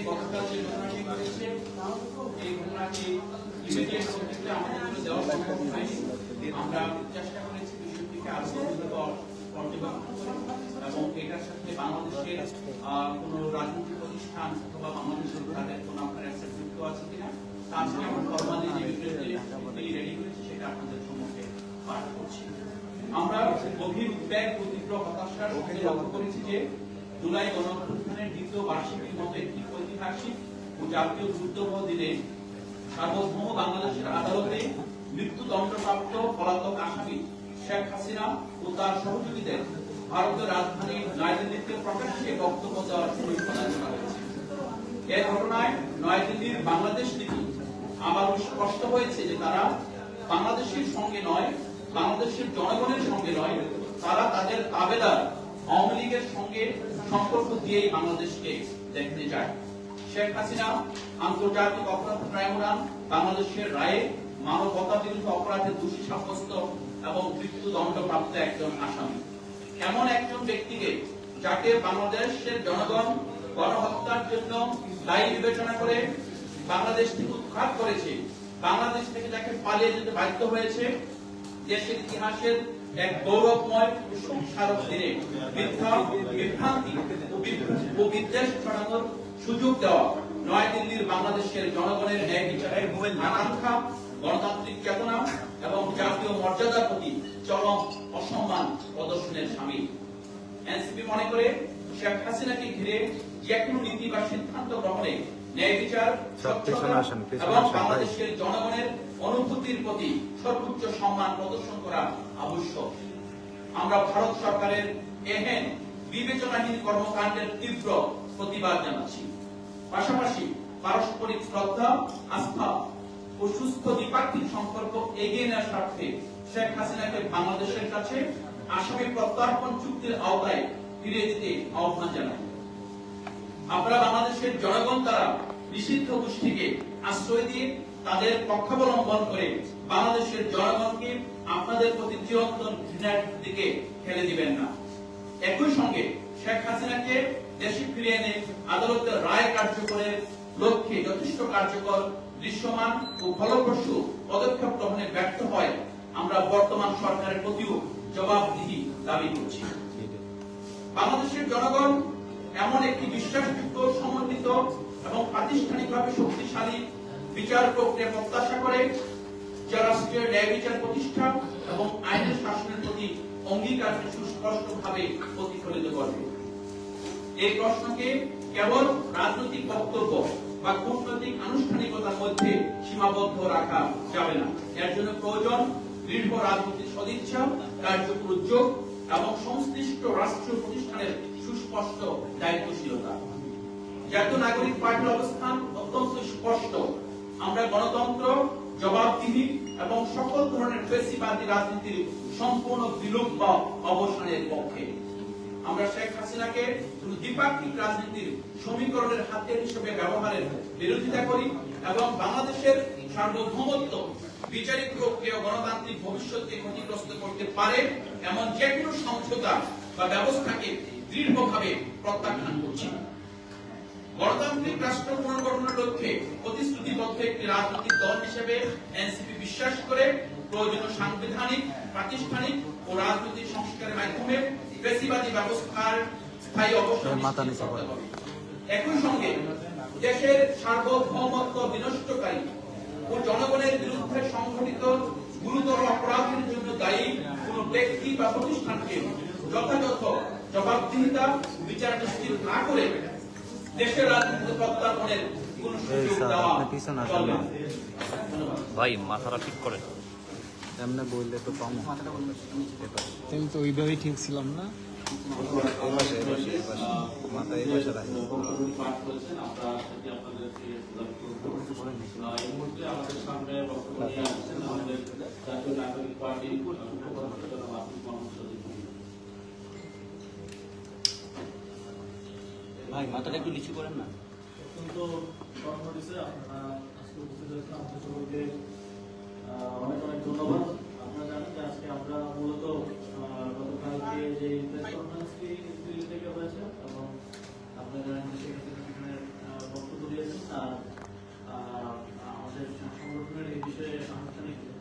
গতকাল যে ঘটনাটি ঘটেছে এই ঘটনাটি ইমিডিয়েট ক্ষেত্রে আমাদের জন্য দেওয়া সম্ভব হয়নি। আমরা চেষ্টা করেছি বিষয়টিকে আরো গভীরতর পর্যবেক্ষণ করে এবং এটার সাথে বাংলাদেশের কোনো রাজনৈতিক প্রতিষ্ঠান অথবা বাংলাদেশের তাদের কোনো আপনার অ্যাসেট যুক্ত আছে কিনা তার সাথে আমরা ফরমালি যে বিষয়টি রেডি করেছি সেটা আপনাদের সম্মুখে পাঠ করছি। আমরা গভীর উদ্বেগ ও তীব্র হতাশার সাথে লক্ষ্য করেছি যে জুলাই গণঅভ্যুত্থানের দ্বিতীয় বার্ষিকীর মতো একটি ঐতিহাসিক ও জাতীয় গুরুত্বপূর্ণ দিনে সার্বভৌম বাংলাদেশের আদালতে মৃত্যুদণ্ডপ্রাপ্ত পলাতক আসামি শেখ হাসিনা ও তার সহযোগীদের ভারতের রাজধানী নয়াদিল্লিতে প্রকাশ্যে বক্তব্য দেওয়ার পরিকল্পনা করা হয়েছে। এ ঘটনায় নয়াদিল্লির বাংলাদেশ নীতি আবারও স্পষ্ট হয়েছে যে তারা বাংলাদেশের সঙ্গে নয়, বাংলাদেশের জনগণের সঙ্গে নয়, তারা তাদের তাবেদার আওয়ামী লীগের সঙ্গে সম্পর্ক দিয়েই বাংলাদেশকে দেখতে চায়। শেখ হাসিনা আন্তর্জাতিক অপরাধ ট্রাইব্যুনাল বাংলাদেশের রায়ে মানবতা বিরোধী অপরাধের দোষী সাব্যস্ত এবং মৃত্যুদণ্ডপ্রাপ্ত একজন আসামি। এমন একজন ব্যক্তিকে যাকে বাংলাদেশের জনগণ গণহত্যার জন্য দায়ী বিবেচনা করে বাংলাদেশ থেকে উৎখাত করেছে, বাংলাদেশ থেকে যাকে পালিয়ে যেতে বাধ্য হয়েছে, দেশের ইতিহাসের এক গৌরবময় সংস্কারক দিনে মিথ্যা, বিভ্রান্তি ও বিদ্বেষ ছড়ানোর সুযোগ দেওয়া নয়াদিল্লির বাংলাদেশের জনগণের ন্যায় বিচারের আকাঙ্ক্ষা, গণতান্ত্রিক চেতনা এবং জাতীয় মর্যাদার প্রতি চরম অসম্মান প্রদর্শনের সামিল। এনসিপি মনে করে শেখ হাসিনাকে ঘিরে যে কোনো নীতি বা সিদ্ধান্ত গ্রহণে ন্যায় বিচার, স্বচ্ছতা এবং বাংলাদেশের জনগণের অনুভূতির প্রতি সর্বোচ্চ সম্মান প্রদর্শন করা আবশ্যক। আমরা ভারত সরকারের এহেন বিবেচনাহীন কর্মকাণ্ডের তীব্র প্রতিবাদ জানাচ্ছি। পাশাপাশি পারস্পরিক শ্রদ্ধা, আস্থা ও সুস্থ দ্বিপাক্ষিক সম্পর্ক এগিয়ে নেওয়ার স্বার্থে শেখ হাসিনাকে বাংলাদেশের কাছে আসামি প্রত্যার্পণ চুক্তির আওতায় ফিরিয়ে দিতে আহ্বান জানাই। আপনারা বাংলাদেশের জনগণ দ্বারা নিষিদ্ধ গোষ্ঠীকে আশ্রয় দিয়ে তাদের পক্ষাবলম্বন করে বাংলাদেশের জনগণকে আপনাদের প্রতি চিরন্তন ঘৃণার দিকে ঠেলে দিবেন না। একই সঙ্গে শেখ হাসিনাকে দেশে ফিরিয়ে এনে আদালতের রায় কার্যকরের লক্ষ্যে যথেষ্ট কার্যকর, দৃশ্যমান ও ফলপ্রসূ পদক্ষেপ গ্রহণে ব্যর্থ হয় আমরা বর্তমান সরকারের প্রতিও জবাবদিহি দাবি করছি। বাংলাদেশের জনগণ এমন একটি বিশ্বাসযোগ্য, সমন্বিত এবং প্রাতিষ্ঠানিকভাবে শক্তিশালী বিচার প্রক্রিয়া প্রত্যাশা করে যা রাষ্ট্রীয় ন্যায় বিচার প্রতিষ্ঠা এবং আইনের শাসনের প্রতি অঙ্গীকারকে সুস্পষ্টভাবে প্রতিফলিত করবে। এই প্রশ্নকে কেবল রাজনৈতিক বক্তব্য বা কূটনৈতিক আনুষ্ঠানিকতার মধ্যে সীমাবদ্ধ রাখা যাবে না। এর জন্য প্রয়োজন দৃঢ় রাজনৈতিক সদিচ্ছা, কার্যকর উদ্যোগ এবং সংশ্লিষ্ট রাষ্ট্রীয় প্রতিষ্ঠানের সুস্পষ্ট দায়িত্বশীলতা। জাতীয় নাগরিক পার্টির অবস্থান অত্যন্ত স্পষ্ট। আমরা গণতন্ত্র, জবাবদিহি এবং সকল ধরনের ফ্যাসিবাদী রাজনীতির সম্পূর্ণ বিলোপ বা অবসানের পক্ষে। আমরা শেখ হাসিনাকে দ্বিপাক্ষিক রাজনীতির সমীকরণের হাতিয়ার হিসেবে ব্যবহারের বিরোধিতা করি এবং বাংলাদেশের সার্বভৌমত্ব, বিচারিক প্রক্রিয়া, গণতান্ত্রিক ভবিষ্যৎকে ক্ষতিগ্রস্ত করতে পারে এমন যে কোনো সমঝোতা বা ব্যবস্থাকে দৃঢ়ভাবে প্রত্যাখ্যান করছি। গণতান্ত্রিক রাষ্ট্র পুনর্গঠনের লক্ষ্যে প্রতিশ্রুতিবদ্ধ একটি রাজনৈতিক দল হিসেবে এনসিপি বিশ্বাস করে প্রয়োজনীয় সাংবিধানিক, প্রাতিষ্ঠানিক ও রাজনৈতিক সংস্কারের মাধ্যমে ফ্যাসিবাদী ব্যবস্থার স্থায়ী অবসান নিশ্চিত করতে হবে। একই সঙ্গে দেশের সার্বভৌমত্ব বিনষ্টকারী ও জনগণের বিরুদ্ধে সংঘটিত গুরুতর অপরাধের জন্য দায়ী কোন ব্যক্তি বা প্রতিষ্ঠানকে যথাযথ জবাবদিহিতা বিচার নিশ্চিত না করে দেশের রাজনীতি প্রত্যার্পণের কোন সুযোগ দেওয়া চলবে না। ভাই মাথাটা ঠিক করে এমনি বললে তো কম আমি তো ওইভাবেই ঠিক ছিলাম না। মাথায় ভাই মাথাটা একটু নিচু করেন না। অত্যন্ত শর্ট নোটিসে আপনারা আজকে উপস্থিত হয়েছেন, আপনাদের সকলকে অনেক অনেক ধন্যবাদ। আপনারা জানেন যে আজকে আমরা মূলত গতকালকে যে প্রেস কনফারেন্সটি দিল্লি থেকে হয়েছে এবং আপনারা জানেন যে সেখানে বক্তব্য অফিসে আনুষ্ঠানিক